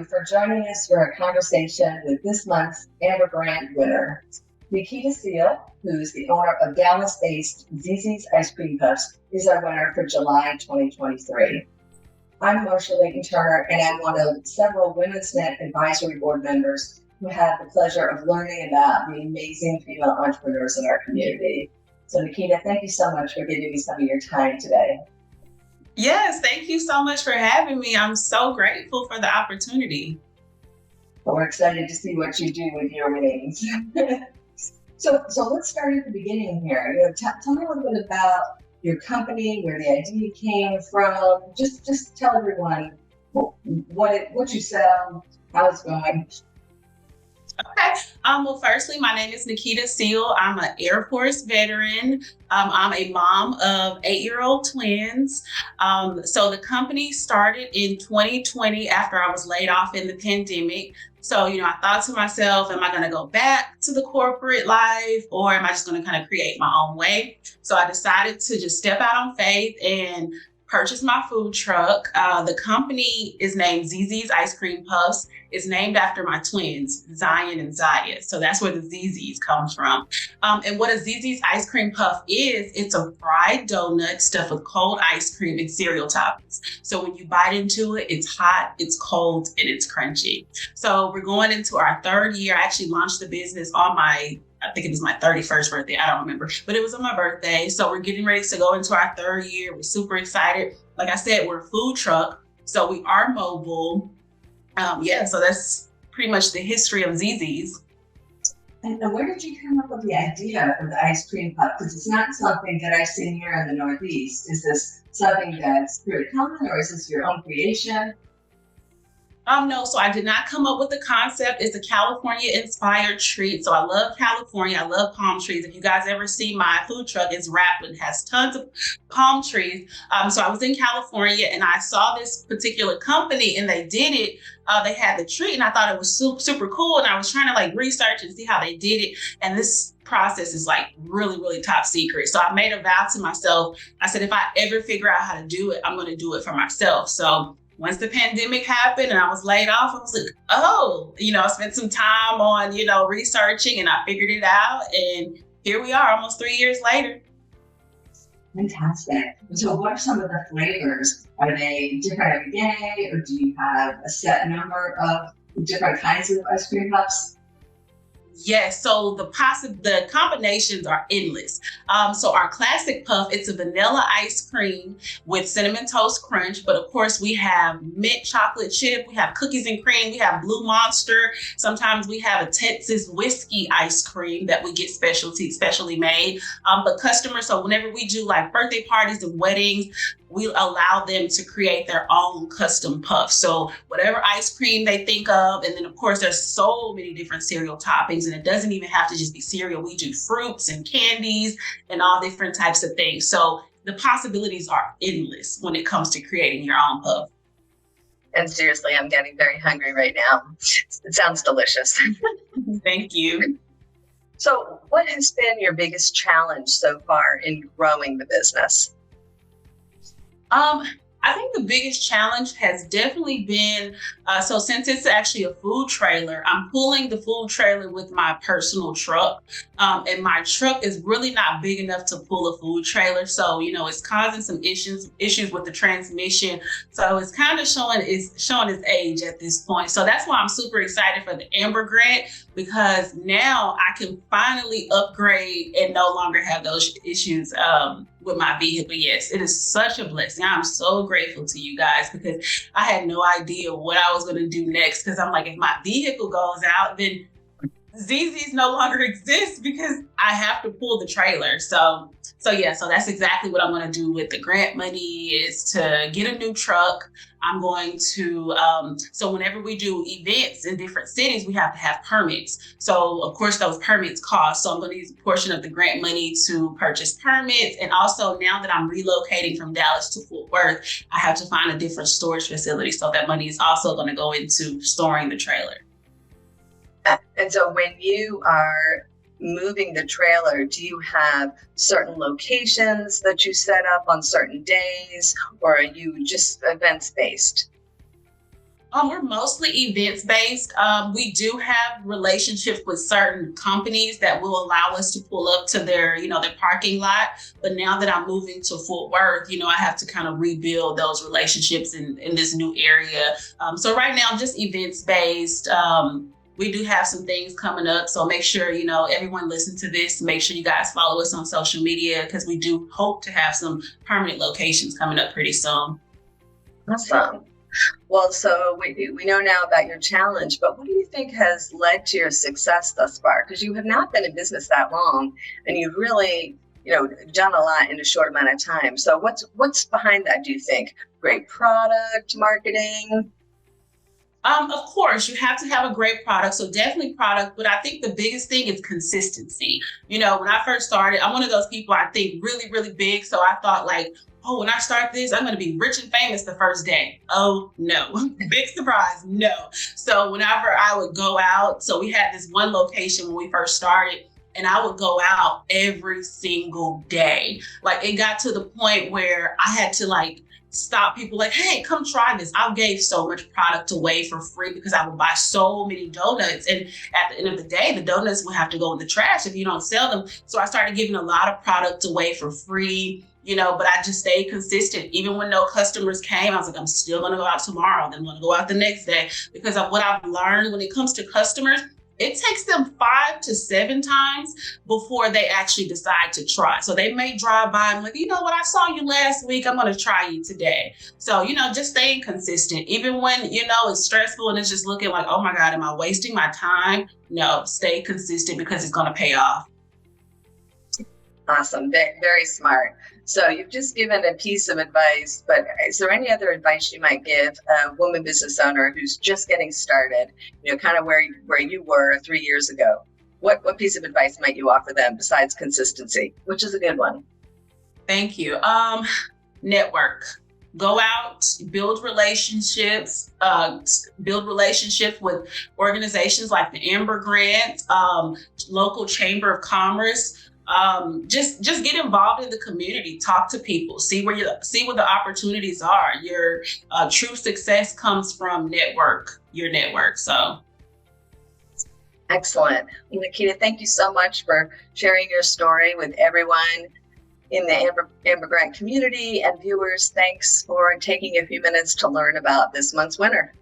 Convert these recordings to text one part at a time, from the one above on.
for joining us for a conversation with this month's Amber Grant winner. Nikita Seal, who's the owner of Dallas-based Zzz's Ice Cream Puffs, is our winner for July 2023. I'm Marcia Layton Turner, and I'm one of several Women's Net Advisory Board members who have the pleasure of learning about the amazing female entrepreneurs in our community. So Nikita, thank you so much for giving me some of your time today. Yes, thank you so much for having me. I'm so grateful for the opportunity. Well, we're excited to see what you do with your winnings. So let's start at the beginning here. Tell me a little bit about your company, where the idea came from. Just tell everyone what you sell, how it's going. Okay. Well, firstly, my name is Nikita Seal. I'm an Air Force veteran. I'm a mom of 8-year-old twins. So the company started in 2020 after I was laid off in the pandemic. So, I thought to myself, am I going to go back to the corporate life, or am I just going to kind of create my own way? So I decided to just step out on faith and purchase my food truck. The company is named Zzz's Ice Cream Puffs. It's named after my twins, Zion and Zaya. So that's where the Zzz's comes from. And what a Zzz's Ice Cream Puff is, it's a fried donut stuffed with cold ice cream and cereal toppings. So when you bite into it, it's hot, it's cold, and it's crunchy. So we're going into our third year. I actually launched the business on I think it was my 31st birthday. I don't remember, but it was on my birthday. So we're getting ready to go into our third year. We're super excited. Like I said, we're a food truck, so we are mobile. So that's pretty much the history of Zzz's. And where did you come up with the idea of the ice cream puff? Because it's not something that I've seen here in the Northeast. Is this something that's pretty common, or is this your own creation? No, so I did not come up with the concept. It's a California-inspired treat. So I love California. I love palm trees. If you guys ever see my food truck, it's wrapped and has tons of palm trees. So I was in California and I saw this particular company and they did it. They had the treat and I thought it was super cool. And I was trying to research and see how they did it. And this process is really, really top secret. So I made a vow to myself. I said, if I ever figure out how to do it, I'm going to do it for myself. So once the pandemic happened and I was laid off, I was like, I spent some time on, researching and I figured it out. And here we are almost 3 years later. Fantastic. So what are some of the flavors? Are they different every day, or do you have a set number of different kinds of ice cream puffs? Yes, so the combinations are endless. So our classic puff, it's a vanilla ice cream with cinnamon toast crunch, but of course we have mint chocolate chip, we have cookies and cream, we have Blue Monster. Sometimes we have a Texas whiskey ice cream that we get specially made. But customers, so whenever we do birthday parties and weddings, we allow them to create their own custom puff. So whatever ice cream they think of, and then of course there's so many different cereal toppings, and it doesn't even have to just be cereal. We do fruits and candies and all different types of things. So the possibilities are endless when it comes to creating your own puff. And seriously, I'm getting very hungry right now. It sounds delicious. Thank you. So what has been your biggest challenge so far in growing the business? I think the biggest challenge has definitely been, so since it's actually a food trailer, I'm pulling the food trailer with my personal truck. And my truck is really not big enough to pull a food trailer. So, it's causing some issues with the transmission. So it's kind of showing its age at this point. So that's why I'm super excited for the Amber Grant, because now I can finally upgrade and no longer have those issues with my vehicle. Yes, it is such a blessing. I'm so grateful to you guys, because I had no idea what I was going to do next. Because I'm like, if my vehicle goes out, then Zzz's no longer exists because I have to pull the trailer. So that's exactly what I'm going to do with the grant money, is to get a new truck. I'm going to, so whenever we do events in different cities, we have to have permits. So of course those permits cost. So I'm going to use a portion of the grant money to purchase permits. And also now that I'm relocating from Dallas to Fort Worth, I have to find a different storage facility. So that money is also going to go into storing the trailer. And so when you are moving the trailer, do you have certain locations that you set up on certain days, or are you just events based? We're mostly events based. We do have relationships with certain companies that will allow us to pull up to their parking lot. But now that I'm moving to Fort Worth, I have to kind of rebuild those relationships in this new area. So right now, just events based. We do have some things coming up. So make sure, everyone listen to this. Make sure you guys follow us on social media because we do hope to have some permanent locations coming up pretty soon. Awesome. Well, so we know now about your challenge, but what do you think has led to your success thus far? Because you have not been in business that long, and you've really, done a lot in a short amount of time. So what's behind that? Do you think great product, marketing? Of course, you have to have a great product. So definitely product, but I think the biggest thing is consistency. When I first started, I'm one of those people I think really, really big. So I thought like, oh, when I start this, I'm going to be rich and famous the first day. Oh no, big surprise, no. So whenever I would go out, so we had this one location when we first started. And I would go out every single day. Like it got to the point where I had to like stop people like, hey, come try this. I gave so much product away for free because I would buy so many donuts. And at the end of the day, the donuts would have to go in the trash if you don't sell them. So I started giving a lot of product away for free, but I just stayed consistent. Even when no customers came, I was like, I'm still going to go out tomorrow. Then I'm going to go out the next day because of what I've learned when it comes to customers. It takes them 5 to 7 times before they actually decide to try. So they may drive by and like, you know what, I saw you last week. I'm going to try you today. So, just staying consistent, even when, it's stressful and it's just looking like, oh my God, am I wasting my time? No, stay consistent because it's going to pay off. Awesome. Very smart. So you've just given a piece of advice, but is there any other advice you might give a woman business owner who's just getting started, kind of where you were 3 years ago? What piece of advice might you offer them besides consistency, which is a good one? Thank you. Network. Go out, build relationships with organizations like the Amber Grant, local Chamber of Commerce. Just get involved in the community, talk to people, see where the opportunities are. Your true success comes from your network. So excellent. Well, Nikita, thank you so much for sharing your story with everyone in the Amber Grant community, and viewers, thanks for taking a few minutes to learn about this month's winner.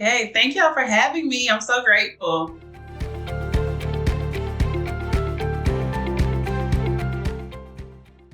hey, thank y'all for having me. I'm so grateful.